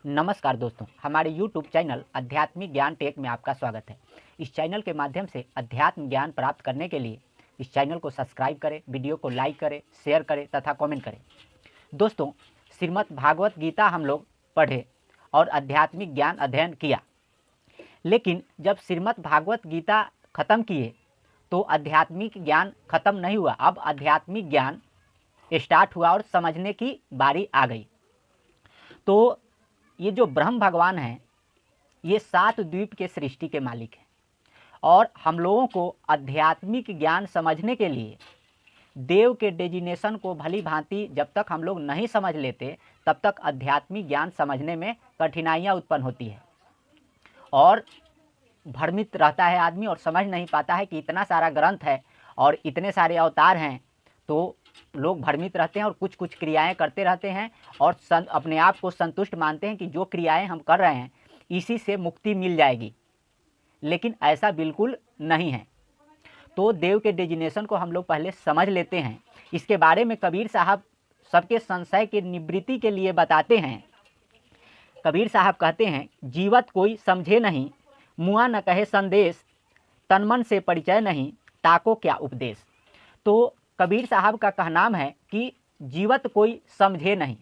नमस्कार दोस्तों, हमारे YouTube चैनल आध्यात्मिक ज्ञान टेक में आपका स्वागत है। इस चैनल के माध्यम से अध्यात्म ज्ञान प्राप्त करने के लिए इस चैनल को सब्सक्राइब करें, वीडियो को लाइक करें, शेयर करें तथा कमेंट करें। दोस्तों, श्रीमद् भागवत गीता हम लोग पढ़े और आध्यात्मिक ज्ञान अध्ययन किया, लेकिन जब श्रीमद् भागवत गीता ख़त्म किए तो आध्यात्मिक ज्ञान ख़त्म नहीं हुआ। अब आध्यात्मिक ज्ञान स्टार्ट हुआ और समझने की बारी आ गई। तो ये जो ब्रह्म भगवान हैं, ये 7 द्वीप के सृष्टि के मालिक हैं और हम लोगों को आध्यात्मिक ज्ञान समझने के लिए देव के डेजिनेशन को भली भांति जब तक हम लोग नहीं समझ लेते तब तक आध्यात्मिक ज्ञान समझने में कठिनाइयाँ उत्पन्न होती है और भ्रमित रहता है आदमी और समझ नहीं पाता है कि इतना सारा ग्रंथ है और इतने सारे अवतार हैं। तो लोग भ्रमित रहते हैं और कुछ कुछ क्रियाएं करते रहते हैं और अपने आप को संतुष्ट मानते हैं कि जो क्रियाएं हम कर रहे हैं इसी से मुक्ति मिल जाएगी, लेकिन ऐसा बिल्कुल नहीं है। तो देव के डेजिनेशन को हम लोग पहले समझ लेते हैं। इसके बारे में कबीर साहब सबके संशय के निवृत्ति के लिए बताते हैं। कबीर साहब कहते हैं, जीवत कोई समझे नहीं, मुआ न कहे संदेश, तनमन से परिचय नहीं, ताको क्या उपदेश। तो कबीर साहब का कहनाम है कि जीवत कोई समझे नहीं,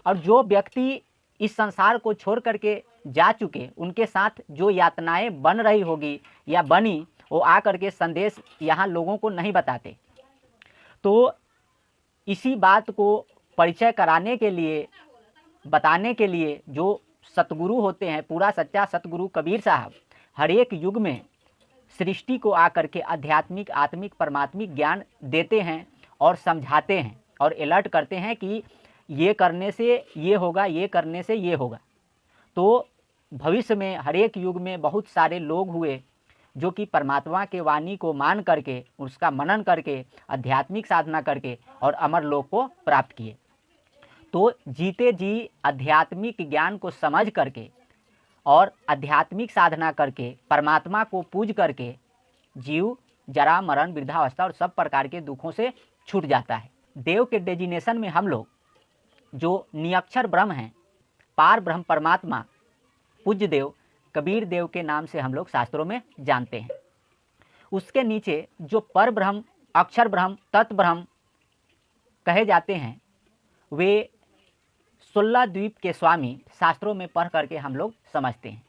और जो व्यक्ति इस संसार को छोड़ करके जा चुके उनके साथ जो यातनाएं बन रही होगी या बनी, वो आ करके संदेश यहाँ लोगों को नहीं बताते। तो इसी बात को परिचय कराने के लिए, बताने के लिए जो सतगुरु होते हैं, पूरा सच्चा सतगुरु कबीर साहब हर एक युग में सृष्टि को आकर के आध्यात्मिक, आत्मिक, परमात्मिक ज्ञान देते हैं और समझाते हैं और अलर्ट करते हैं कि ये करने से ये होगा, ये करने से ये होगा। तो भविष्य में हर एक युग में बहुत सारे लोग हुए जो कि परमात्मा के वाणी को मान करके, उसका मनन करके, आध्यात्मिक साधना करके और अमर लोक को प्राप्त किए। तो जीते जी आध्यात्मिक ज्ञान को समझ करके और आध्यात्मिक साधना करके, परमात्मा को पूज करके जीव जरा, मरण, वृद्धावस्था और सब प्रकार के दुखों से छूट जाता है। देव के डेजिनेशन में हम लोग जो निरक्षर ब्रह्म हैं, पार ब्रह्म परमात्मा, पूज्य देव कबीर देव के नाम से हम लोग शास्त्रों में जानते हैं। उसके नीचे जो पर ब्रह्म, अक्षर ब्रह्म, तत् ब्रह्म कहे जाते हैं, वे 16 द्वीप के स्वामी शास्त्रों में पढ़ करके हम लोग समझते हैं।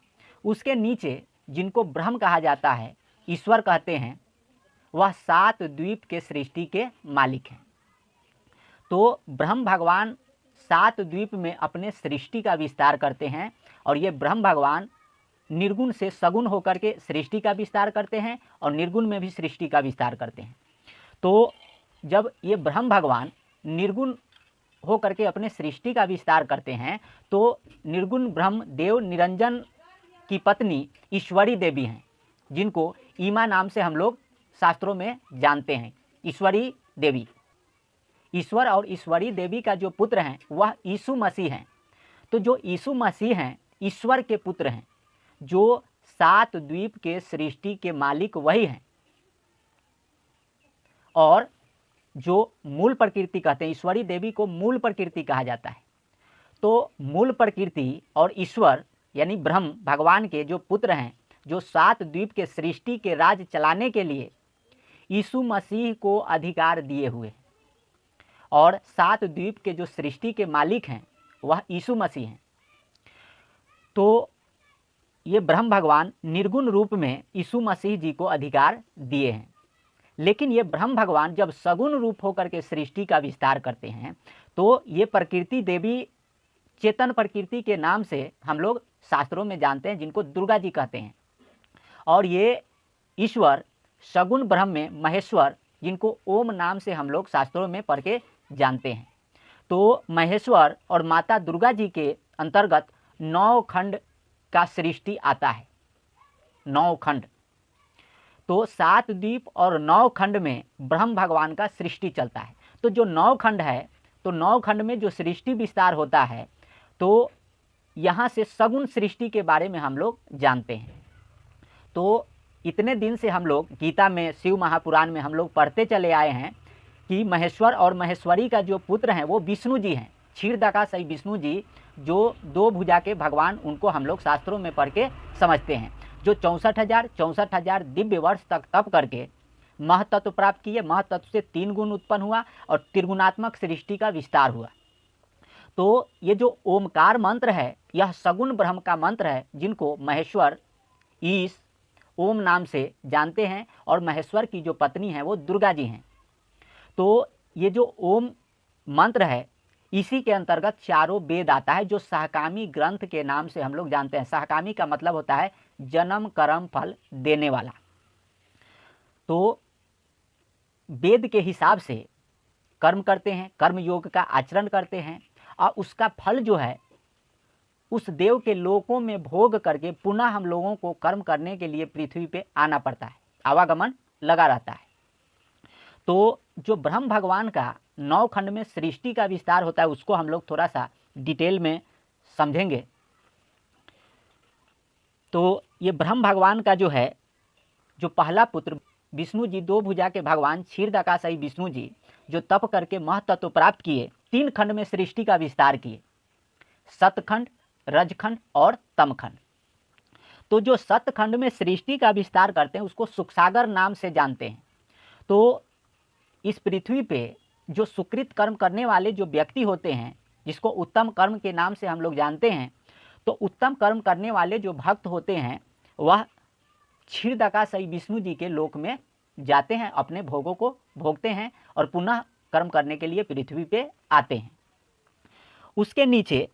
उसके नीचे जिनको ब्रह्म कहा जाता है, ईश्वर कहते हैं, वह 7 द्वीप के सृष्टि के मालिक हैं। तो ब्रह्म भगवान 7 द्वीप में अपने सृष्टि का विस्तार करते हैं और ये ब्रह्म भगवान निर्गुण से सगुण होकर के सृष्टि का विस्तार करते हैं और निर्गुण में भी सृष्टि का विस्तार करते हैं। तो जब ये ब्रह्म भगवान निर्गुण हो करके अपने सृष्टि का विस्तार करते हैं तो निर्गुण ब्रह्म देव निरंजन की पत्नी ईश्वरी देवी हैं, जिनको ईमा नाम से हम लोग शास्त्रों में जानते हैं। ईश्वरी देवी, ईश्वर और ईश्वरी देवी का जो पुत्र हैं वह यीशु मसीह हैं। तो जो यीशु मसीह हैं ईश्वर के पुत्र हैं, जो 7 द्वीप के सृष्टि के मालिक वही हैं। और जो मूल प्रकृति कहते हैं, ईश्वरी देवी को मूल प्रकृति कहा जाता है। तो मूल प्रकृति और ईश्वर यानी ब्रह्म भगवान के जो पुत्र हैं, जो 7 द्वीप के सृष्टि के राज चलाने के लिए यीशु मसीह को अधिकार दिए हुए, और 7 द्वीप के जो सृष्टि के मालिक हैं वह यीशु मसीह हैं। तो ये ब्रह्म भगवान निर्गुण रूप में यीशु मसीह जी को अधिकार दिए हैं, लेकिन ये ब्रह्म भगवान जब सगुण रूप होकर के सृष्टि का विस्तार करते हैं तो ये प्रकृति देवी चेतन प्रकृति के नाम से हम लोग शास्त्रों में जानते हैं, जिनको दुर्गा जी कहते हैं। और ये ईश्वर सगुण ब्रह्म में महेश्वर, जिनको ओम नाम से हम लोग शास्त्रों में पढ़ के जानते हैं। तो महेश्वर और माता दुर्गा जी के अंतर्गत 9 खंड का सृष्टि आता है, 9 खंड। तो 7 द्वीप और 9 खंड में ब्रह्म भगवान का सृष्टि चलता है। तो जो 9 खंड है, तो 9 खंड में जो सृष्टि विस्तार होता है, तो यहाँ से सगुण सृष्टि के बारे में हम लोग जानते हैं। तो इतने दिन से हम लोग गीता में, शिव महापुराण में हम लोग पढ़ते चले आए हैं कि महेश्वर और महेश्वरी का जो पुत्र हैं वो विष्णु जी हैं। क्षीरदाका सही विष्णु जी जो दो भुजा के भगवान, उनको हम लोग शास्त्रों में पढ़ के समझते हैं, जो 64,000 दिव्य वर्ष तक तप करके महतत्व प्राप्त किए। महतत्व से 3 गुण उत्पन्न हुआ और त्रिगुणात्मक सृष्टि का विस्तार हुआ। तो ये जो ओमकार मंत्र है, यह सगुण ब्रह्म का मंत्र है, जिनको महेश्वर ईश ओम नाम से जानते हैं, और महेश्वर की जो पत्नी है वो दुर्गा जी हैं। तो ये जो ओम मंत्र है, इसी के अंतर्गत चारों वेद आता है, जो सहकामी ग्रंथ के नाम से हम लोग जानते हैं। सहकामी का मतलब होता है जन्म कर्म फल देने वाला। तो वेद के हिसाब से कर्म करते हैं, कर्म योग का आचरण करते हैं, और उसका फल जो है उस देव के लोकों में भोग करके पुनः हम लोगों को कर्म करने के लिए पृथ्वी पे आना पड़ता है, आवागमन लगा रहता है। तो जो ब्रह्म भगवान का 9 खंड में सृष्टि का विस्तार होता है, उसको हम लोग थोड़ा सा डिटेल में समझेंगे। तो ये ब्रह्म भगवान का जो है, जो पहला पुत्र विष्णु जी, 2 भुजा के भगवान क्षीरदाकाशायी विष्णु जी, जो तप करके महतत्व प्राप्त किए, 3 खंड में सृष्टि का विस्तार किए, सतखंड, रजखंड और तमखंड। तो जो सतखंड में सृष्टि का विस्तार करते हैं उसको सुखसागर नाम से जानते हैं। तो इस पृथ्वी पे जो सुकृत कर्म करने वाले जो व्यक्ति होते हैं, जिसको उत्तम कर्म के नाम से हम लोग जानते हैं, तो उत्तम कर्म करने वाले जो भक्त होते हैं वह क्षीरदाकाशायी विष्णु जी के लोक में जाते हैं, अपने भोगों को भोगते हैं और पुनः कर्म करने के लिए पृथ्वी पे आते हैं। उसके नीचे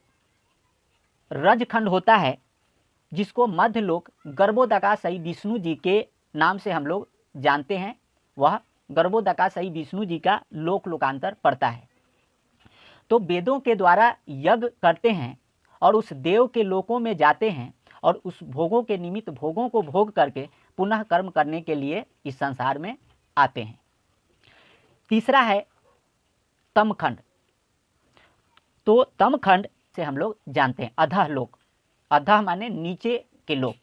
रजखंड होता है, जिसको मध्यलोक गर्भोदकाशायी विष्णु जी के नाम से हम लोग जानते हैं। वह गर्भोदकाशायी विष्णु जी का लोकांतर पड़ता है। तो वेदों के द्वारा यज्ञ करते हैं और उस देव के लोकों में जाते हैं, और उस भोगों के निमित्त भोगों को भोग करके पुनः कर्म करने के लिए इस संसार में आते हैं। तीसरा है तमखंड। तो तमखंड से हम लोग जानते हैं अधः लोक, अधः माने नीचे के लोक,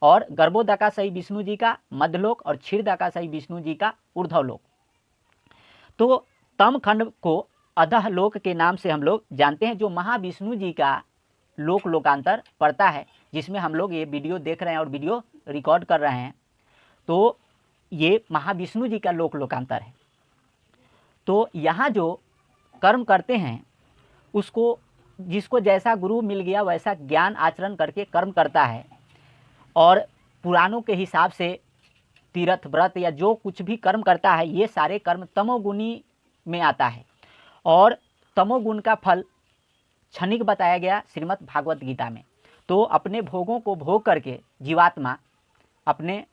और गर्भोदकाशायी विष्णु जी का मध्यलोक और क्षीरदाकाशायी विष्णु जी का ऊर्ध्व लोक। तो तमखंड को अधः लोक के नाम से हम लोग जानते हैं, जो महाविष्णु जी का लोकांतर पड़ता है, जिसमें हम लोग ये वीडियो देख रहे हैं और वीडियो रिकॉर्ड कर रहे हैं। तो ये महाविष्णु जी का लोकांतर है। तो यहाँ जो कर्म करते हैं उसको, जिसको जैसा गुरु मिल गया वैसा ज्ञान आचरण करके कर्म करता है, और पुराणों के हिसाब से तीर्थ व्रत या जो कुछ भी कर्म करता है, ये सारे कर्म तमोगुणी में आता है, और तमोगुण का फल क्षणिक बताया गया श्रीमद् भागवत गीता में। तो अपने भोगों को भोग करके जीवात्मा अपने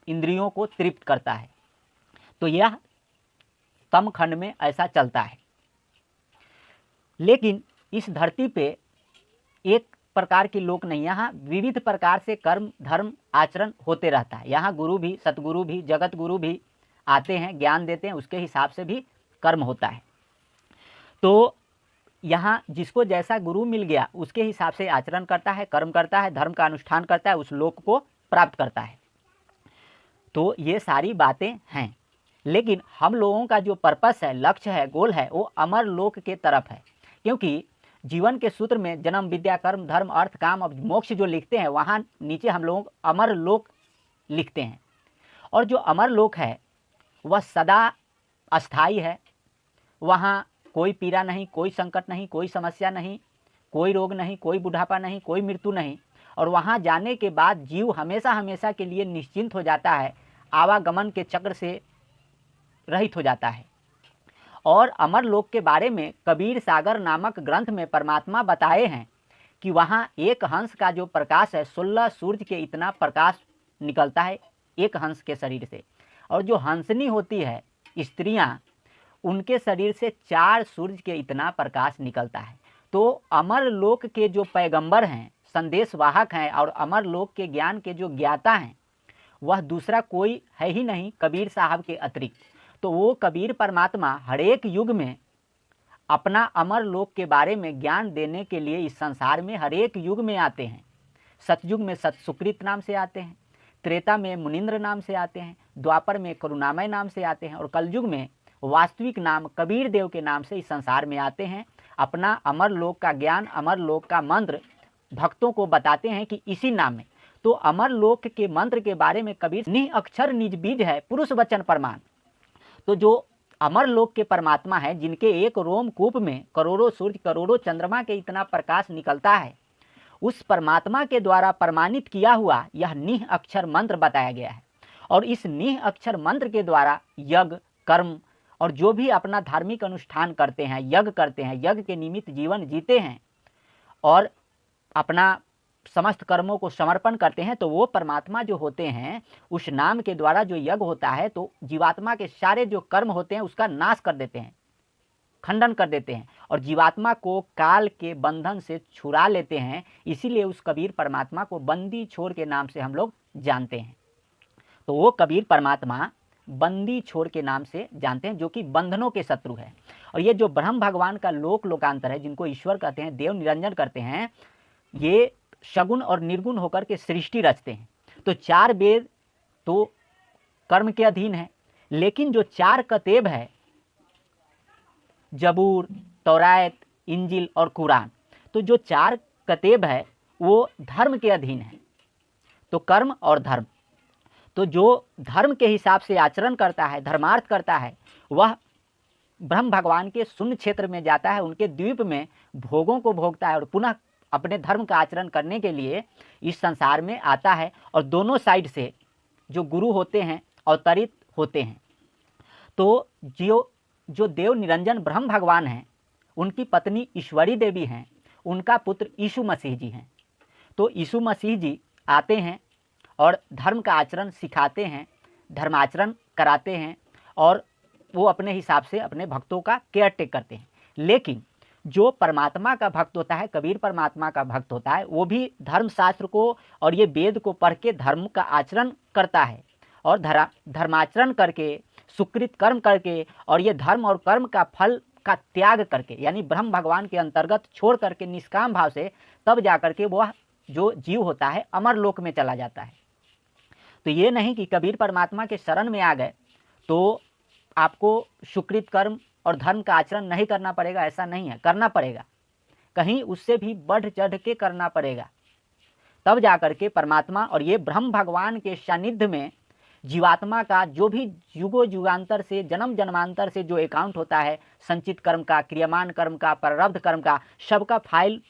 इंद्रियों को तृप्त करता है। तो यह तम खंड में ऐसा चलता है। लेकिन इस धरती पे एक प्रकार के लोग नहीं, यहाँ विविध प्रकार से कर्म धर्म आचरण होते रहता है। यहाँ गुरु भी, सतगुरु भी, जगत गुरु भी आते हैं, ज्ञान देते हैं, उसके हिसाब से भी कर्म होता है। तो यहाँ जिसको जैसा गुरु मिल गया उसके हिसाब से आचरण करता है, कर्म करता है, धर्म का अनुष्ठान करता है, उस लोक को प्राप्त करता है। तो ये सारी बातें हैं, लेकिन हम लोगों का जो पर्पस है, लक्ष्य है, गोल है, वो अमर लोक के तरफ है। क्योंकि जीवन के सूत्र में जन्म विद्या कर्म धर्म अर्थ काम और मोक्ष जो लिखते हैं, वहाँ नीचे हम लोग अमर लोक लिखते हैं। और जो अमर लोक है वह सदा अस्थाई है। वहाँ कोई पीड़ा नहीं, कोई संकट नहीं, कोई समस्या नहीं, कोई रोग नहीं, कोई बुढ़ापा नहीं, कोई मृत्यु नहीं। और वहाँ जाने के बाद जीव हमेशा हमेशा के लिए निश्चिंत हो जाता है, आवागमन के चक्र से रहित हो जाता है। और अमर लोक के बारे में कबीर सागर नामक ग्रंथ में परमात्मा बताए हैं कि वहाँ एक हंस का जो प्रकाश है, 16 सूर्य के इतना प्रकाश निकलता है एक हंस के शरीर से। और जो हंसनी होती है स्त्रियाँ, उनके शरीर से 4 सूर्य के इतना प्रकाश निकलता है। तो अमर लोक के जो पैगंबर हैं, संदेशवाहक हैं, और अमर लोक के ज्ञान के जो ज्ञाता हैं, वह दूसरा कोई है ही नहीं कबीर साहब के अतिरिक्त। तो वो कबीर परमात्मा हर एक युग में अपना अमर लोक के बारे में ज्ञान देने के लिए इस संसार में हर एक युग में आते हैं। सतयुग में सत सुकृत नाम से आते हैं, त्रेता में मुनिंद्र नाम से आते हैं, द्वापर में करुणामय नाम से आते हैं, और कलयुग में वास्तविक नाम कबीर देव के नाम से इस संसार में आते हैं। अपना अमर लोक का ज्ञान, अमर लोक का मंत्र भक्तों को बताते हैं कि इसी नाम में। तो अमर लोक के मंत्र के बारे में कबीर निह अक्षर निज बीज है पुरुष वचन प्रमाण। तो जो अमर लोक के परमात्मा है, जिनके एक रोमकूप में करोड़ों सूर्य करोड़ों चंद्रमा के इतना प्रकाश निकलता है, उस परमात्मा के द्वारा प्रमाणित किया हुआ यह निह अक्षर मंत्र बताया गया है। और इस निह अक्षर मंत्र के द्वारा यज्ञ कर्म और जो भी अपना धार्मिक अनुष्ठान करते हैं, यज्ञ करते हैं, यज्ञ के निमित्त जीवन जीते हैं और अपना समस्त कर्मों को समर्पण करते हैं, तो वो परमात्मा जो होते हैं, उस नाम के द्वारा जो यज्ञ होता है तो जीवात्मा के सारे जो कर्म होते हैं उसका नाश कर देते हैं, खंडन कर देते हैं और जीवात्मा को काल के बंधन से छुड़ा लेते हैं। इसीलिए उस कबीर परमात्मा को बंदी छोर के नाम से हम लोग जानते हैं। तो वो कबीर परमात्मा बंदी छोर के नाम से जानते हैं, जो कि बंधनों के शत्रु है। और ये जो ब्रह्म भगवान का लोकांतर है, जिनको ईश्वर कहते हैं, देव निरंजन करते हैं, ये सगुण और निर्गुण होकर के सृष्टि रचते हैं। तो 4 वेद तो कर्म के अधीन है, लेकिन जो 4 कतेब है, जबूर, तौरात, इंजिल और कुरान, तो जो 4 कतेब है वो धर्म के अधीन है। तो कर्म और धर्म, तो जो धर्म के हिसाब से आचरण करता है, धर्मार्थ करता है, वह ब्रह्म भगवान के शून्य क्षेत्र में जाता है, उनके द्वीप में भोगों को भोगता है और पुनः अपने धर्म का आचरण करने के लिए इस संसार में आता है। और दोनों साइड से जो गुरु होते हैं अवतरित होते हैं। तो जो देव निरंजन ब्रह्म भगवान हैं, उनकी पत्नी ईश्वरी देवी हैं, उनका पुत्र यीशु मसीह जी हैं। तो यीशु मसीह जी आते हैं और धर्म का आचरण सिखाते हैं, धर्माचरण कराते हैं और वो अपने हिसाब से अपने भक्तों का केयर टेक करते हैं। लेकिन जो परमात्मा का भक्त होता है, कबीर परमात्मा का भक्त होता है, वो भी धर्मशास्त्र को और ये वेद को पढ़ के धर्म का आचरण करता है और धर्माचरण करके, सुकृत कर्म करके और ये धर्म और कर्म का फल का त्याग करके, यानी ब्रह्म भगवान के अंतर्गत छोड़ करके निष्काम भाव से, तब जा करके वह जो जीव होता है अमर लोक में चला जाता है। तो ये नहीं कि कबीर परमात्मा के शरण में आ गए तो आपको सुकृत कर्म और धर्म का आचरण नहीं करना पड़ेगा, ऐसा नहीं है, करना पड़ेगा, कहीं उससे भी बढ़ चढ़ के करना पड़ेगा। तब जा करके परमात्मा और ये ब्रह्म भगवान के सानिध्य में जीवात्मा का जो भी युगो युगांतर से, जन्म जन्मांतर से जो अकाउंट होता है, संचित कर्म का, क्रियमान कर्म का, प्रारब्ध कर्म का, सबका फाइल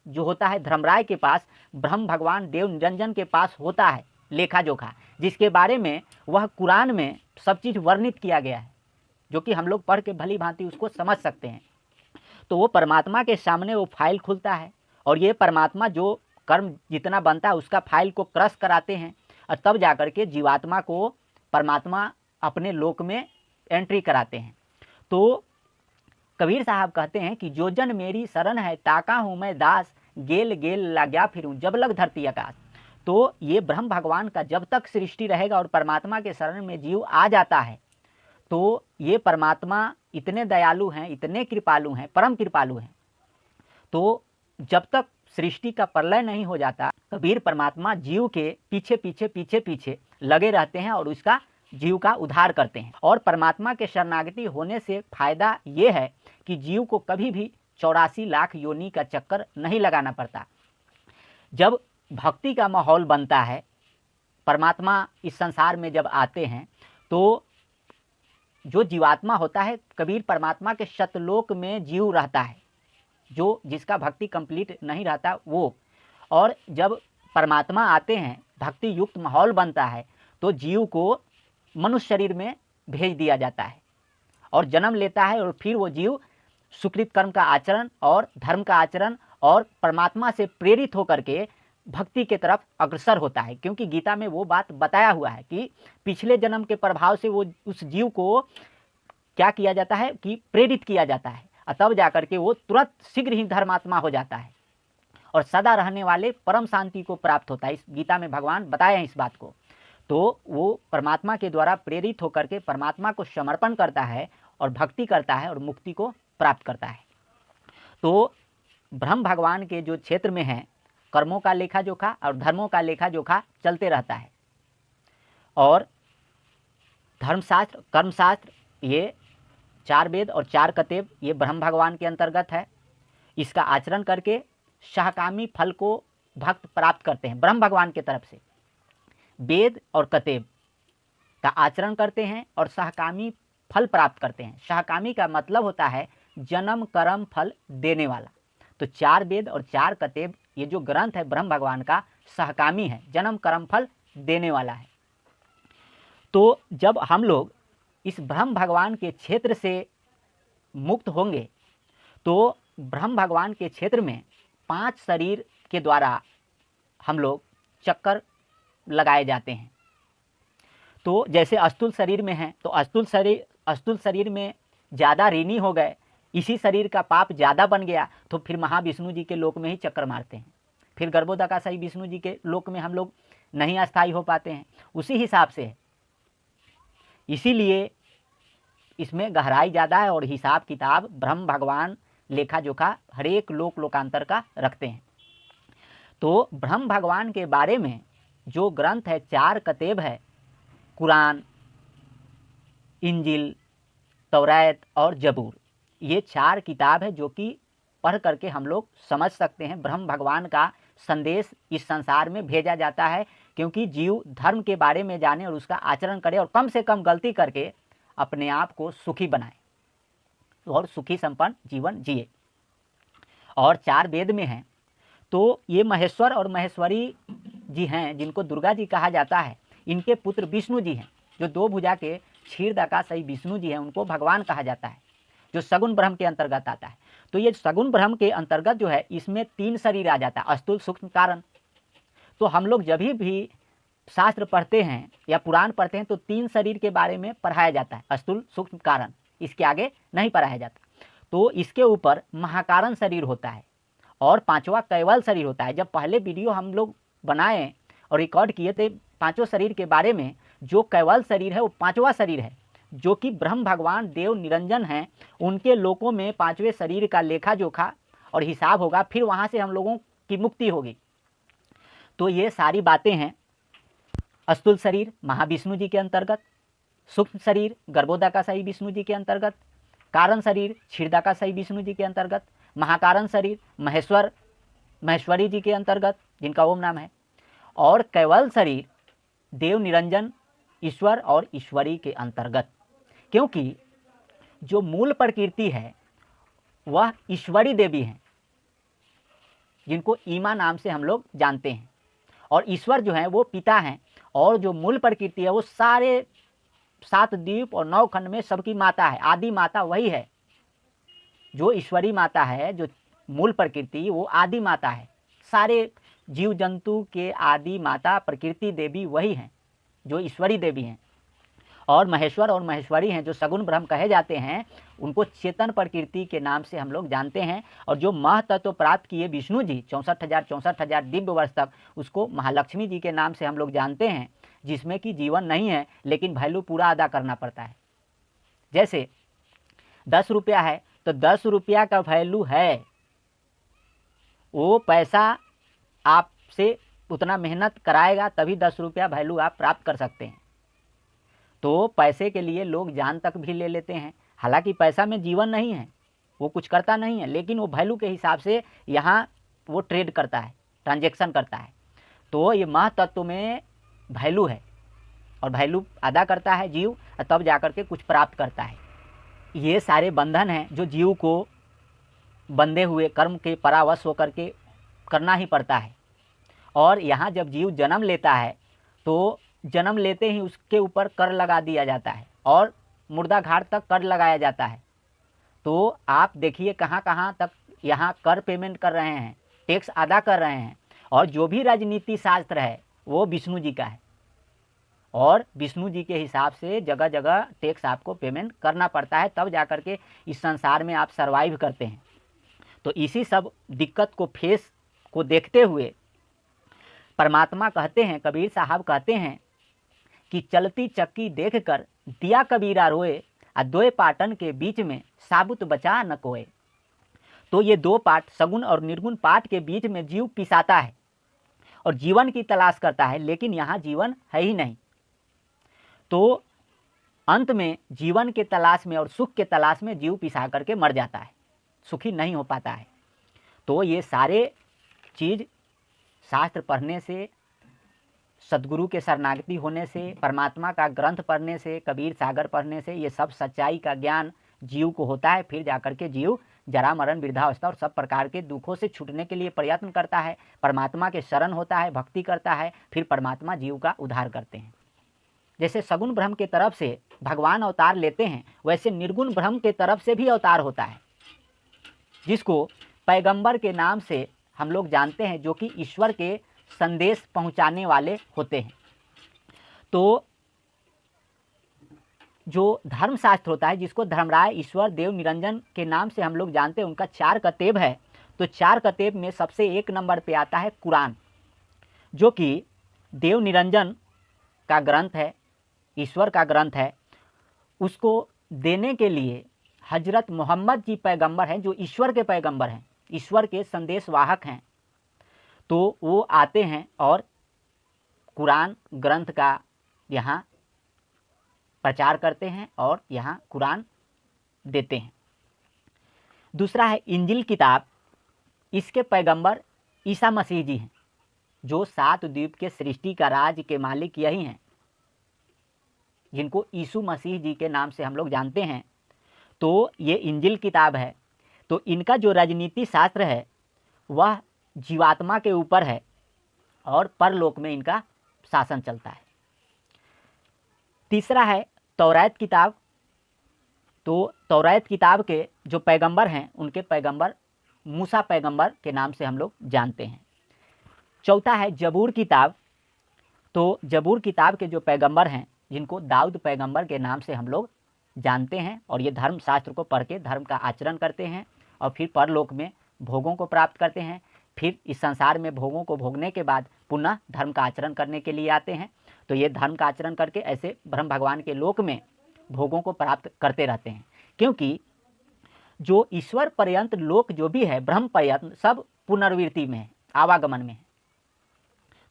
जो होता है धर्मराय के पास, ब्रह्म भगवान देव निरंजन के पास होता है, लेखा जोखा, जिसके बारे में वह कुरान में सब चीज़ वर्णित किया गया है, जो कि हम लोग पढ़ के भली भांति उसको समझ सकते हैं। तो वो परमात्मा के सामने वो फाइल खुलता है और ये परमात्मा जो कर्म जितना बनता है उसका फाइल को क्रश कराते हैं और तब जा कर के जीवात्मा को परमात्मा अपने लोक में एंट्री कराते हैं। तो कबीर साहब कहते हैं कि जो जन मेरी शरण है ताका हूँ मैं दास, गेल गेल लाग्या फिरूँ जब लग धरती आकाश। तो ये ब्रह्म भगवान का जब तक सृष्टि रहेगा और परमात्मा के शरण में जीव आ जाता है, तो ये परमात्मा इतने दयालु हैं, इतने कृपालु हैं, परम कृपालु हैं। तो जब तक सृष्टि का प्रलय नहीं हो जाता, कबीर परमात्मा जीव के पीछे पीछे पीछे पीछे लगे रहते हैं और उसका जीव का उद्धार करते हैं। और परमात्मा के शरणागति होने से फायदा ये है कि जीव को कभी भी 84 लाख योनि का चक्कर नहीं लगाना पड़ता। जब भक्ति का माहौल बनता है, परमात्मा इस संसार में जब आते हैं, तो जो जीवात्मा होता है, कबीर परमात्मा के सतलोक में जीव रहता है, जो जिसका भक्ति कंप्लीट नहीं रहता वो। और जब परमात्मा आते हैं, भक्ति युक्त माहौल बनता है, तो जीव को मनुष्य शरीर में भेज दिया जाता है और जन्म लेता है और फिर वो जीव सुकृत कर्म का आचरण और धर्म का आचरण और परमात्मा से प्रेरित होकर के भक्ति के तरफ अग्रसर होता है। क्योंकि गीता में वो बात बताया हुआ है कि पिछले जन्म के प्रभाव से वो उस जीव को क्या किया जाता है कि प्रेरित किया जाता है, तब जाकर के वो तुरंत शीघ्र ही धर्मात्मा हो जाता है और सदा रहने वाले परम शांति को प्राप्त होता है। इस गीता में भगवान बताए हैं इस बात को। तो वो परमात्मा के द्वारा प्रेरित होकर के परमात्मा को समर्पण करता है और भक्ति करता है और मुक्ति को प्राप्त करता है। तो ब्रह्म भगवान के जो क्षेत्र में है, कर्मों का लेखा जोखा और धर्मों का लेखा जोखा चलते रहता है और धर्मशास्त्र कर्मशास्त्र ये 4 वेद और 4 कतेब ये ब्रह्म भगवान के अंतर्गत है। इसका आचरण करके सहकामी फल को भक्त प्राप्त करते हैं। ब्रह्म भगवान की तरफ से वेद और कतेब का आचरण करते हैं और सहकामी फल प्राप्त करते हैं। सहकामी का मतलब होता है जन्म कर्म फल देने वाला। तो 4 वेद और 4 कतेब ये जो ग्रंथ है ब्रह्म भगवान का सहकामी है, जन्म कर्म फल देने वाला है। तो जब हम लोग इस ब्रह्म भगवान के क्षेत्र से मुक्त होंगे तो ब्रह्म भगवान के क्षेत्र में 5 शरीर के द्वारा हम लोग चक्कर लगाए जाते हैं। तो जैसे अस्तुल शरीर में है तो अस्तुल शरीर में ज़्यादा ऋणी हो गए, इसी शरीर का पाप ज़्यादा बन गया तो फिर महाविष्णु जी के लोक में ही चक्कर मारते हैं। फिर गर्भोदकाशायी विष्णु जी के लोक में हम लोग नहीं अस्थायी हो पाते हैं। उसी हिसाब से है, इसीलिए इसमें गहराई ज़्यादा है और हिसाब किताब ब्रह्म भगवान लेखा जोखा हर एक लोकांतर का रखते हैं। तो ब्रह्म भगवान के बारे में जो ग्रंथ है 4 कतेब है, कुरान, इंजिल, तौरात और जबूर, ये 4 किताब है जो कि पढ़ करके हम लोग समझ सकते हैं। ब्रह्म भगवान का संदेश इस संसार में भेजा जाता है क्योंकि जीव धर्म के बारे में जाने और उसका आचरण करे और कम से कम गलती करके अपने आप को सुखी बनाए और सुखी संपन्न जीवन जिए। और 4 वेद में हैं तो ये महेश्वर और महेश्वरी जी हैं जिनको दुर्गा जी कहा जाता है। इनके पुत्र विष्णु जी हैं जो 2 भुजा के क्षीरदाकाशायी विष्णु जी हैं, उनको भगवान कहा जाता है जो सगुण ब्रह्म के अंतर्गत आता है। तो ये सगुण ब्रह्म के अंतर्गत जो है इसमें 3 शरीर आ जाता है, अस्तुल सूक्ष्म कारण। तो हम लोग जब भी शास्त्र पढ़ते हैं या पुराण पढ़ते हैं तो 3 शरीर के बारे में पढ़ाया जाता है, अस्तुल सूक्ष्म कारण, इसके आगे नहीं पढ़ाया जाता। तो इसके ऊपर महाकारण शरीर होता है और 5वां कैवल शरीर होता है। जब पहले वीडियो हम लोग बनाए और रिकॉर्ड किए थे 5 शरीर के बारे में, जो कैवल शरीर है वो 5वां शरीर है जो कि ब्रह्म भगवान देव निरंजन हैं, उनके लोकों में 5वें शरीर का लेखा जोखा और हिसाब होगा, फिर वहाँ से हम लोगों की मुक्ति होगी। तो ये सारी बातें हैं। अस्तुल शरीर महाविष्णु जी के अंतर्गत, सूक्ष्म शरीर गर्भोदकाशायी विष्णु जी के अंतर्गत, कारण शरीर क्षीरदाकाशायी विष्णु जी के अंतर्गत, महाकारण शरीर महेश्वरी जी के अंतर्गत जिनका ओम नाम है, और कैवल शरीर देव निरंजन ईश्वर और ईश्वरी के अंतर्गत। क्योंकि जो मूल प्रकृति है वह ईश्वरी देवी हैं जिनको ईमा नाम से हम लोग जानते हैं, और ईश्वर जो है वो पिता हैं, और जो मूल प्रकृति है वो सारे 7 द्वीप और 9 खंड में सबकी माता है। आदि माता वही है, जो ईश्वरी माता है, जो मूल प्रकृति वो आदि माता है। सारे जीव जंतु के आदि माता प्रकृति देवी वही हैं जो ईश्वरी देवी हैं। और महेश्वर और महेश्वरी हैं जो सगुण ब्रह्म कहे जाते हैं, उनको चेतन प्रकृति के नाम से हम लोग जानते हैं। और जो महतत्व प्राप्त किए विष्णु जी 64,000 दिव्य वर्ष तक, उसको महालक्ष्मी जी के नाम से हम लोग जानते हैं, जिसमें कि जीवन नहीं है लेकिन वैल्यू पूरा अदा करना पड़ता है। जैसे 10 रुपया है तो 10 रुपया का वैल्यू है, वो पैसा आपसे उतना मेहनत कराएगा तभी 10 रुपया वैल्यू आप प्राप्त कर सकते हैं। तो पैसे के लिए लोग जान तक भी ले लेते हैं, हालांकि पैसा में जीवन नहीं है, वो कुछ करता नहीं है, लेकिन वो वैल्यू के हिसाब से यहाँ वो ट्रेड करता है, ट्रांजैक्शन करता है। तो ये महतत्व में वैल्यू है और वैल्यू अदा करता है जीव, तब जाकर के कुछ प्राप्त करता है। ये सारे बंधन हैं जो जीव को बंधे हुए कर्म के परावश होकर के करना ही पड़ता है। और यहाँ जब जीव जन्म लेता है तो जन्म लेते ही उसके ऊपर कर लगा दिया जाता है और मुर्दा घाट तक कर लगाया जाता है। तो आप देखिए कहाँ कहाँ तक यहाँ कर पेमेंट कर रहे हैं, टैक्स अदा कर रहे हैं। और जो भी राजनीति शास्त्र है वो विष्णु जी का है, और विष्णु जी के हिसाब से जगह जगह टैक्स आपको पेमेंट करना पड़ता है, तब जाकर के इस संसार में आप सर्वाइव करते हैं। तो इसी सब दिक्कत को फेस को देखते हुए परमात्मा कहते हैं, कबीर साहब कहते हैं कि चलती चक्की देखकर दिया कबीरा रोए, आ 2 पाटन के बीच में साबुत बचा न कोए। तो ये 2 पाट सगुण और निर्गुण पाट के बीच में जीव पिसाता है और जीवन की तलाश करता है, लेकिन यहाँ जीवन है ही नहीं। तो अंत में जीवन के तलाश में और सुख के तलाश में जीव पिसा करके मर जाता है, सुखी नहीं हो पाता है। तो ये सारे चीज़ शास्त्र पढ़ने से, सद्गुरु के शरणागति होने से, परमात्मा का ग्रंथ पढ़ने से, कबीर सागर पढ़ने से ये सब सच्चाई का ज्ञान जीव को होता है। फिर जाकर के जीव जरा मरण वृद्धावस्था और सब प्रकार के दुखों से छूटने के लिए प्रयत्न करता है, परमात्मा के शरण होता है, भक्ति करता है, फिर परमात्मा जीव का उद्धार करते हैं। जैसे सगुण ब्रह्म के तरफ से भगवान अवतार लेते हैं, वैसे निर्गुण ब्रह्म के तरफ से भी अवतार होता है, जिसको पैगंबर के नाम से हम लोग जानते हैं, जो कि ईश्वर के संदेश पहुंचाने वाले होते हैं। तो जो धर्मशास्त्र होता है, जिसको धर्मराय ईश्वर देव निरंजन के नाम से हम लोग जानते हैं, उनका 4 कतेब है। तो 4 कतेब में सबसे 1 नंबर पे आता है कुरान, जो कि देव निरंजन का ग्रंथ है, ईश्वर का ग्रंथ है। उसको देने के लिए हजरत मोहम्मद जी पैगंबर हैं, जो ईश्वर के पैगंबर हैं, ईश्वर के संदेश वाहक हैं। तो वो आते हैं और कुरान ग्रंथ का यहाँ प्रचार करते हैं और यहाँ कुरान देते हैं। दूसरा है इंजिल किताब, इसके पैगंबर ईसा मसीह जी हैं, जो 7 द्वीप के सृष्टि का राज के मालिक यही हैं, जिनको यीशु मसीह जी के नाम से हम लोग जानते हैं। तो ये इंजिल किताब है। तो इनका जो राजनीति शास्त्र है वह जीवात्मा के ऊपर है और परलोक में इनका शासन चलता है। तीसरा है तौरात किताब। तो तौरात किताब के जो पैगंबर हैं, उनके पैगंबर मूसा पैगंबर के नाम से हम लोग जानते हैं। चौथा है जबूर किताब। तो जबूर किताब के जो पैगंबर हैं, जिनको दाऊद पैगंबर के नाम से हम लोग जानते हैं, और ये धर्म शास्त्र को पढ़ के धर्म का आचरण करते हैं और फिर परलोक में भोगों को प्राप्त करते हैं। फिर इस संसार में भोगों को भोगने के बाद पुनः धर्म का आचरण करने के लिए आते हैं। तो ये धर्म का आचरण करके ऐसे ब्रह्म भगवान के लोक में भोगों को प्राप्त करते रहते हैं, क्योंकि जो ईश्वर पर्यंत लोक जो भी है, ब्रह्म पर्यंत, सब पुनर्वृत्ति में है, आवागमन में है।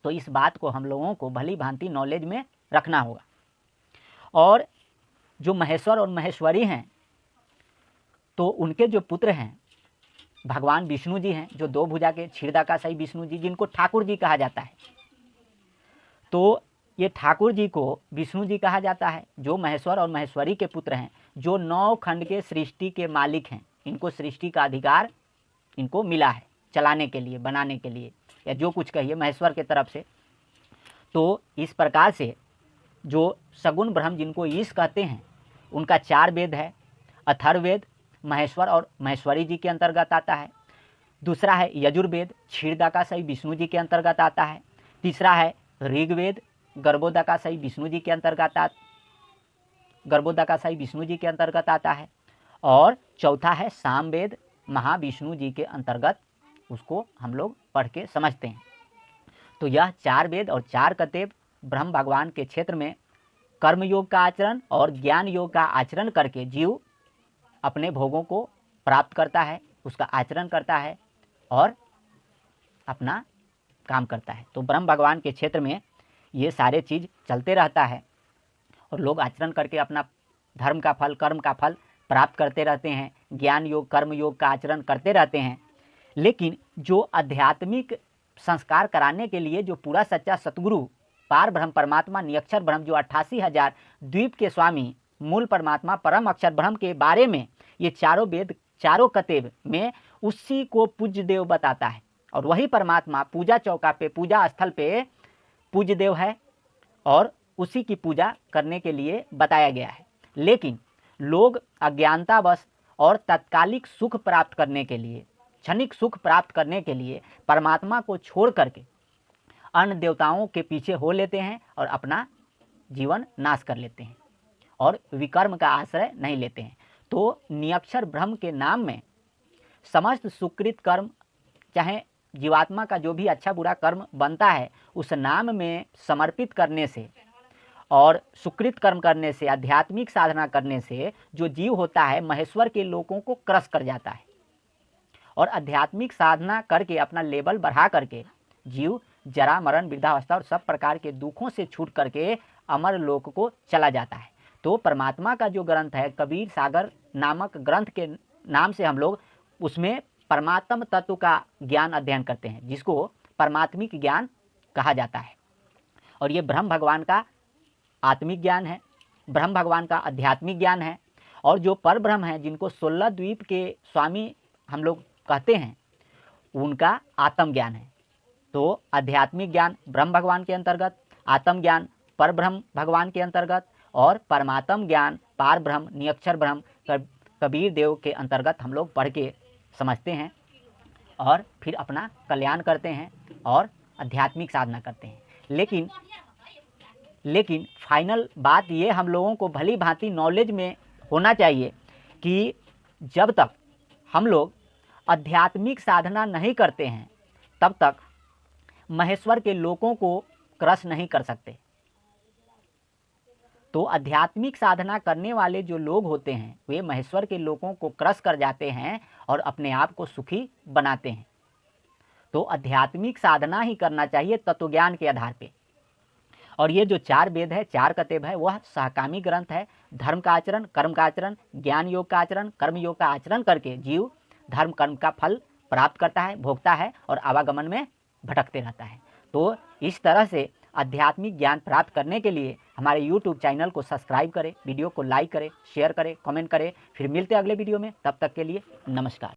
तो इस बात को हम लोगों को भली भांति नॉलेज में रखना होगा। और जो महेश्वर और महेश्वरी हैं, तो उनके जो पुत्र हैं भगवान विष्णु जी हैं, जो 2 भुजा के क्षीरदाकाशायी विष्णु जी, जिनको ठाकुर जी कहा जाता है। तो ये ठाकुर जी को विष्णु जी कहा जाता है, जो महेश्वर और महेश्वरी के पुत्र हैं, जो 9 खंड के सृष्टि के मालिक हैं। इनको सृष्टि का अधिकार इनको मिला है चलाने के लिए, बनाने के लिए, या जो कुछ कहिए महेश्वर के तरफ से। तो इस प्रकार से जो सगुण ब्रह्म, जिनको ईश कहते हैं, उनका 4 वेद है। अथर्ववेद महेश्वर और महेश्वरी जी के अंतर्गत आता है। दूसरा है यजुर्वेद, क्षीरदाकाशायी विष्णु जी के अंतर्गत आता है। तीसरा है ऋग्वेद, गर्भोदकाशायी विष्णु जी के अंतर्गत आता है। और चौथा है सामवेद, महाविष्णु जी के अंतर्गत, उसको हम लोग पढ़ के समझते हैं। तो यह 4 वेद और 4 कतेब ब्रह्म भगवान के क्षेत्र में कर्म योग का आचरण और ज्ञान योग का आचरण करके जीव अपने भोगों को प्राप्त करता है, उसका आचरण करता है और अपना काम करता है। तो ब्रह्म भगवान के क्षेत्र में ये सारे चीज़ चलते रहता है और लोग आचरण करके अपना धर्म का फल, कर्म का फल प्राप्त करते रहते हैं, ज्ञान योग, कर्म योग का आचरण करते रहते हैं। लेकिन जो आध्यात्मिक संस्कार कराने के लिए जो पूरा सच्चा सतगुरु पार ब्रह्म परमात्मा निरक्षर ब्रह्म, जो 88,000 द्वीप के स्वामी मूल परमात्मा परम अक्षर ब्रह्म के बारे में ये 4 वेद, 4 कतेब में उसी को पूज्य देव बताता है। और वही परमात्मा पूजा चौका पे, पूजा स्थल पे पूज्य देव है और उसी की पूजा करने के लिए बताया गया है। लेकिन लोग अज्ञानतावश और तात्कालिक सुख प्राप्त करने के लिए, क्षणिक सुख प्राप्त करने के लिए परमात्मा को छोड़ करके अन्य देवताओं के पीछे हो लेते हैं और अपना जीवन नाश कर लेते हैं और विकर्म का आश्रय नहीं लेते हैं। तो निरक्षर ब्रह्म के नाम में समस्त सुकृत कर्म, चाहे जीवात्मा का जो भी अच्छा बुरा कर्म बनता है, उस नाम में समर्पित करने से और सुकृत कर्म करने से, आध्यात्मिक साधना करने से जो जीव होता है महेश्वर के लोगों को क्रस कर जाता है और आध्यात्मिक साधना करके अपना लेवल बढ़ा करके जीव जरा मरण वृद्धावस्था और सब प्रकार के दुखों से छूट करके अमर लोक को चला जाता है। तो परमात्मा का जो ग्रंथ है कबीर सागर नामक ग्रंथ के नाम से हम लोग उसमें परमात्म तत्व का ज्ञान अध्ययन करते हैं, जिसको परमात्मिक ज्ञान कहा जाता है। और ये ब्रह्म भगवान का आत्मिक ज्ञान है, ब्रह्म भगवान का आध्यात्मिक ज्ञान है। और जो पर ब्रह्म है, जिनको 16 द्वीप के स्वामी हम लोग कहते हैं, उनका आत्म ज्ञान है। तो आध्यात्मिक ज्ञान ब्रह्म भगवान के अंतर्गत, आत्म ज्ञान पर ब्रह्म भगवान के अंतर्गत और परमात्म ज्ञान पार ब्रह्म नियक्षर ब्रह्म कबीर देव के अंतर्गत हम लोग पढ़ के समझते हैं और फिर अपना कल्याण करते हैं और आध्यात्मिक साधना करते हैं। लेकिन फाइनल बात ये हम लोगों को भली भांति नॉलेज में होना चाहिए कि जब तक हम लोग आध्यात्मिक साधना नहीं करते हैं तब तक महेश्वर के लोगों को क्रश नहीं कर सकते। तो आध्यात्मिक साधना करने वाले जो लोग होते हैं वे महेश्वर के लोगों को क्रश कर जाते हैं और अपने आप को सुखी बनाते हैं। तो आध्यात्मिक साधना ही करना चाहिए तत्वज्ञान के आधार पे। और ये जो 4 वेद है, 4 कतेब है, वह सहकामी ग्रंथ है। धर्म का आचरण, कर्म का आचरण, ज्ञान योग का आचरण, कर्म योग का आचरण करके जीव धर्म कर्म का फल प्राप्त करता है, भोगता है और आवागमन में भटकते रहता है। तो इस तरह से आध्यात्मिक ज्ञान प्राप्त करने के लिए हमारे YouTube चैनल को सब्सक्राइब करें, वीडियो को लाइक करें, शेयर करें, कमेंट करें। फिर मिलते हैं अगले वीडियो में, तब तक के लिए नमस्कार।